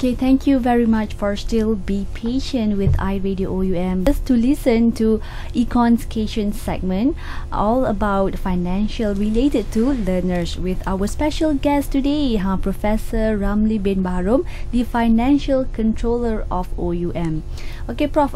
Okay, thank you very much for still be patient with iRadio OUM. Just to listen to Econscation segment all about financial related to learners with our special guest today, Professor Ramli bin Bahroom, the Financial Controller of OUM. Okay, Prof,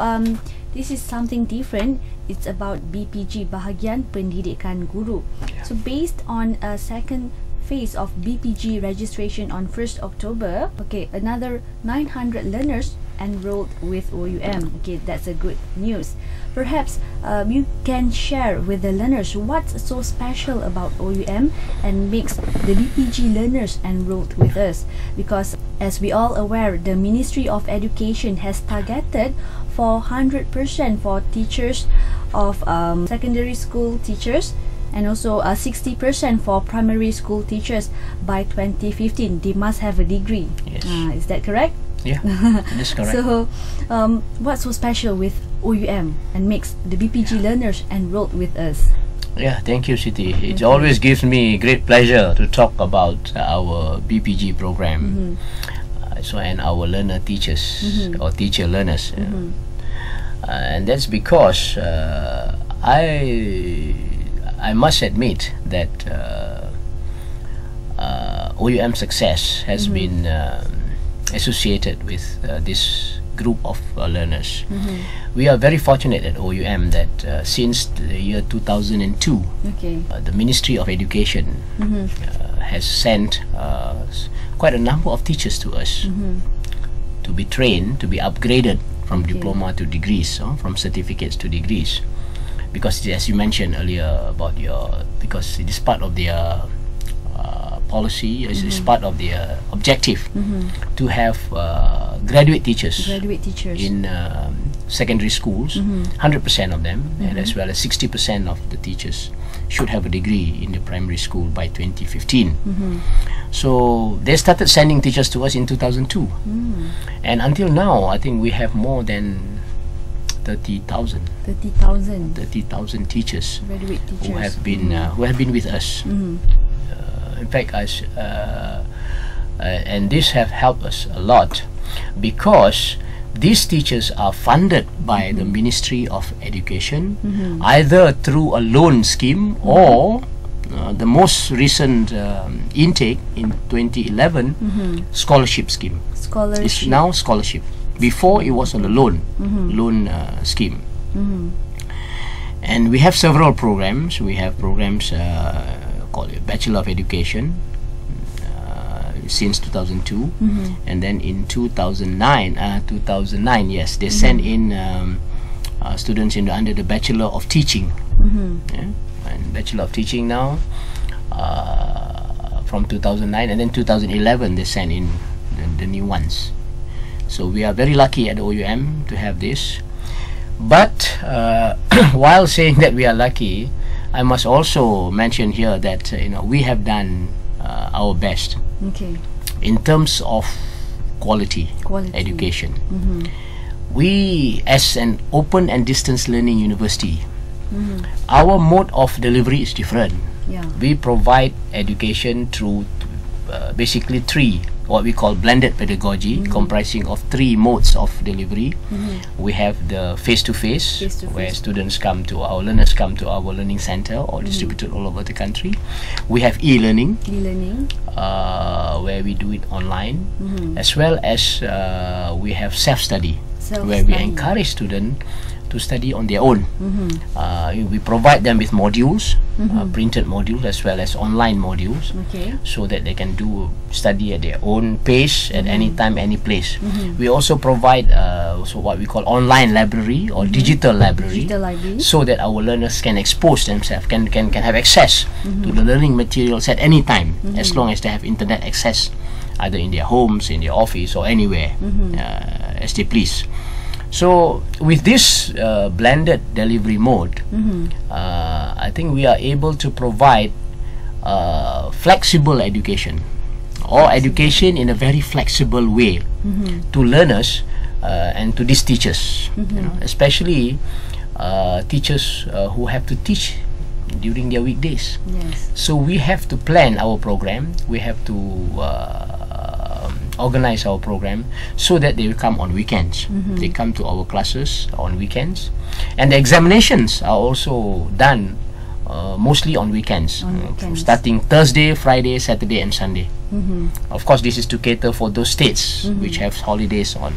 this is something different. It's about BPG, BahagianPendidikan Guru. So based on a second phase of BPG registration on 1st October, okay, another 900 learners enrolled with OUM. Okay, that's a good news. Perhaps you can share with the learners what's so special about OUM and makes the BPG learners enrolled with us, because as we all aware, the Ministry of Education has targeted for 100% for teachers of secondary school teachers, and also 60% for primary school teachers by 2015. They must have a degree. Yes. Is that correct? Yeah, that's correct. So, what's so special with OUM and makes the BPG learners enrolled with us? Yeah, thank you, Siti. It always gives me great pleasure to talk about our BPG program. And our learner teachers or teacher learners. And that's because I must admit that OUM success has been associated with this group of learners. We are very fortunate at OUM that since the year 2002, the Ministry of Education has sent quite a number of teachers to us to be trained, to be upgraded from diploma to degrees, from certificates to degrees. Because as you mentioned earlier about because it is part of their policy, it is part of their objective to have graduate teachers in secondary schools, 100% of them, and as well as 60% of the teachers should have a degree in the primary school by 2015. So they started sending teachers to us in 2002, and until now I think we have more than 30,000 teachers, graduate teachers who have been with us. In fact, and this have helped us a lot, because these teachers are funded by the Ministry of Education, either through a loan scheme or the most recent intake in 2011 scholarship scheme. It's now scholarship. Before it was on a loan scheme. And we have several programs. We have programs called Bachelor of Education since 2002, and then in 2009, yes, they sent in students under the Bachelor of Teaching, and Bachelor of Teaching now from 2009, and then 2011 they sent in the new ones. So we are very lucky at OUM to have this. But while saying that we are lucky, I must also mention here that we have done our best in terms of quality education. We, as an open and distance learning university, our mode of delivery is different. We provide education through basically three, what we call blended pedagogy, comprising of three modes of delivery. We have the face-to-face, where students come to our learners come to our learning center, or distributed all over the country. We have e-learning, where we do it online, as well as we have self-study, where we encourage students to study on their own. We provide them with modules, printed modules as well as online modules, so that they can study at their own pace at any time, any place. We also provide what we call online library or digital library, so that our learners can expose themselves, can have access to the learning materials at any time, as long as they have internet access, either in their homes, in their office, or anywhere as they please. So with this blended delivery mode, I think we are able to provide flexible education, or education in a very flexible way to learners and to these teachers, especially teachers who have to teach during their weekdays. So we have to plan our program. We have to organize our program so that they will come on weekends. They come to our classes on weekends, and the examinations are also done mostly on weekends, starting Thursday, Friday, Saturday and Sunday. Of course, this is to cater for those states which have holidays on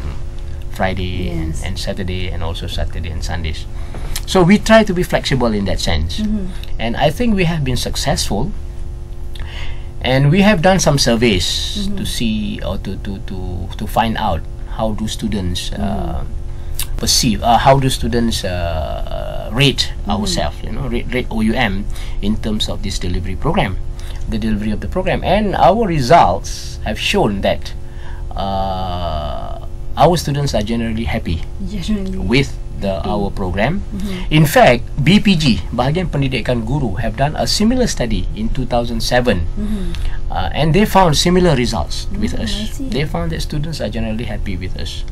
Friday and Saturday, and also Saturday and Sundays. So we try to be flexible in that sense, and I think we have been successful. And we have done some surveys to see, or to find out how do students perceive, how do students rate ourselves, rate OUM in terms of this delivery program, the delivery of the program. And our results have shown that our students are generally happy with our program. In fact, BPG, BahagianPendidikan Guru, have done a similar study in 2007, and they found similar results with us. They found that students are generally happy with us.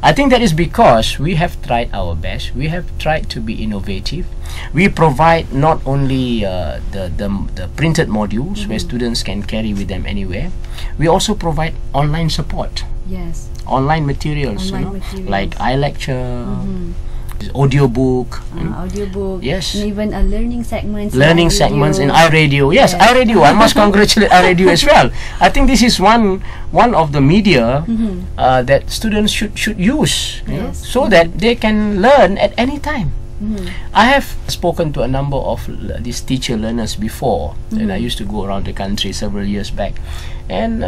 I think that is because we have tried our best. We have tried to be innovative. We provide not only the printed modules where students can carry with them anywhere. We also provide online support. Yes. Online materials, like iLecture, audiobook. Audiobook. Yes. And even learning segments. Learning segments in iRadio. Yes, iRadio. I must congratulate iRadio as well. I think this is one of the media that students should use, so that they can learn at any time. I have spoken to a number of these teacher learners before, and I used to go around the country several years back, and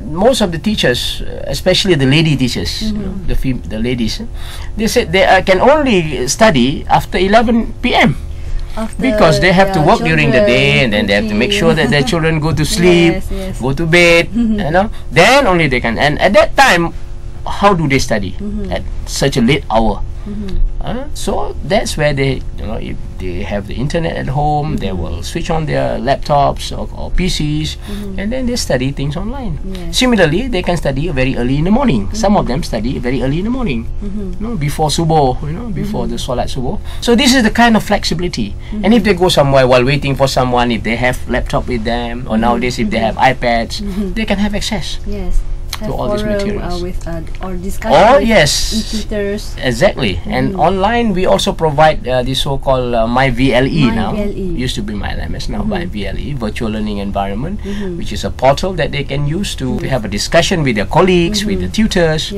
most of the teachers, especially the lady teachers, the ladies, they said they can only study after 11 p.m. because they have to work during the day, and then they have to make sure that their children go to sleep, go to bed, then only they can. And at that time, how do they study at such a late hour? So that's where they, if they have the internet at home, they will switch on their laptops or PCs, and then they study things online. Similarly, they can study very early in the morning. Some of them study very early in the morning, before subuh, before the solat subuh. So this is the kind of flexibility. And if they go somewhere while waiting for someone, if they have laptop with them, or nowadays if they have iPads, they can have access. To all these materials, or discussion with tutors. Exactly. And online we also provide the so-called MyVLE now. Used to be MyLMS, now MyVLE, Virtual Learning Environment, which is a portal that they can use to have a discussion with their colleagues, with the tutors.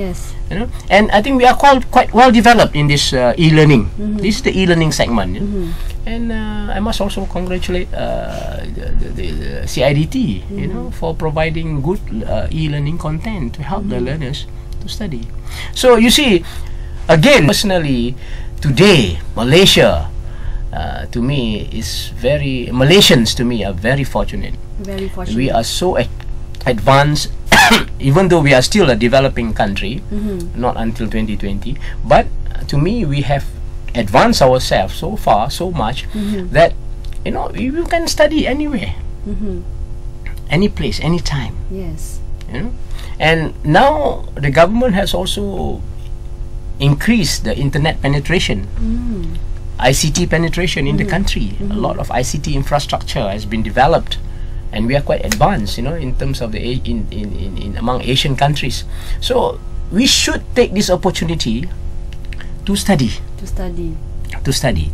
And I think we are quite well developed in this e-learning. This is the e-learning segment. And I must also congratulate the CIDT, for providing good e-learning content to help the learners to study. So you see, again, personally, today Malaysia, to me, Malaysians to me are very fortunate. Very fortunate. We are so advanced, even though we are still a developing country, not until 2020. But to me, we have advance ourselves so far, so much, that you can study anywhere, any place, any time. And now the government has also increased the internet penetration, ICT penetration in the country. A lot of ICT infrastructure has been developed, and we are quite advanced, in terms of the among Asian countries. So we should take this opportunity to study,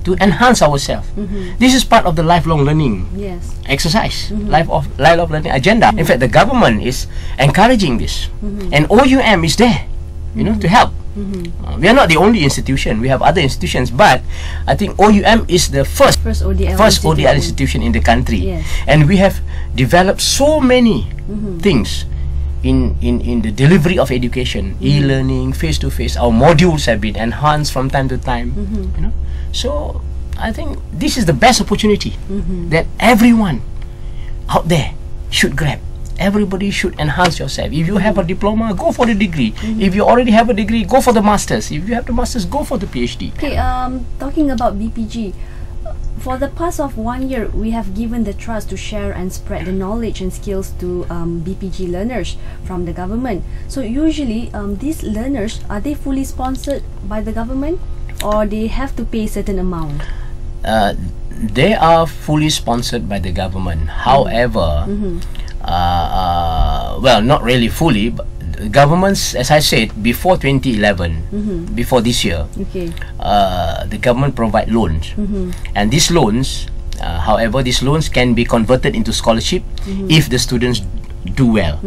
to enhance ourselves. This is part of the lifelong learning exercise, lifelong learning agenda. In fact, the government is encouraging this, and OUM is there, to help. We are not the only institution. We have other institutions, but I think OUM is the first ODL institution in the country, and we have developed so many things in the delivery of education, e-learning, face-to-face. Our modules have been enhanced from time to time. So I think this is the best opportunity that everyone out there should grab. Everybody should enhance yourself. If you have a diploma, go for the degree. If you already have a degree, go for the masters. If you have the masters, go for the PhD. Okay, talking about BPG, for the past of 1 year, we have given the trust to share and spread the knowledge and skills to BPG learners from the government. So usually, these learners, are they fully sponsored by the government, or they have to pay certain amount? They are fully sponsored by the government. However, well, not really fully, but governments, as I said, before 2011, before this year, the government provide loans, and these loans, however, these loans can be converted into scholarship if the students do well.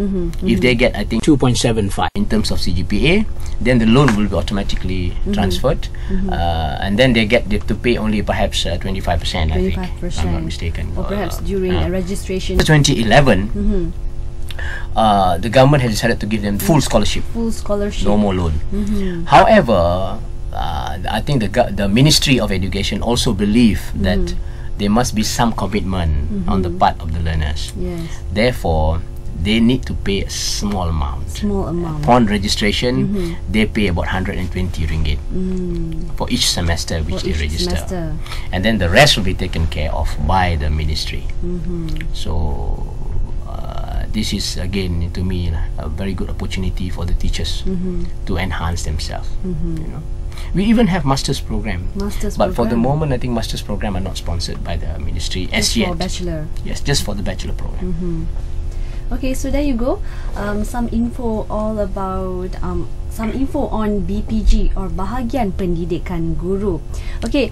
If they get, I think, 2.75 in terms of CGPA, then the loan will be automatically transferred, and then they have to pay only perhaps 25%, I think, if I'm not mistaken, or perhaps during a registration. 2011, the government has decided to give them full scholarship, no more loan. However, I think the Ministry of Education also believe that there must be some commitment on the part of the learners. Therefore, they need to pay a small amount. Upon registration, they pay about 120 ringgit for each semester which they register. And then the rest will be taken care of by the ministry. So this is, again, to me, a very good opportunity for the teachers to enhance themselves. You know, we even have master's program, but for the moment, I think master's program are not sponsored by the ministry as yet. For bachelor. Yes, just for the bachelor program. Okay, so there you go. Some info all about some info on BPG or Bahagian Pendidikan Guru. Okay,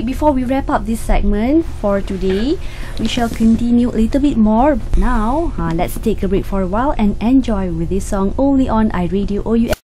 before we wrap up this segment for today, we shall continue a little bit more. Now, let's take a break for a while and enjoy with this song only on iRadio OUM.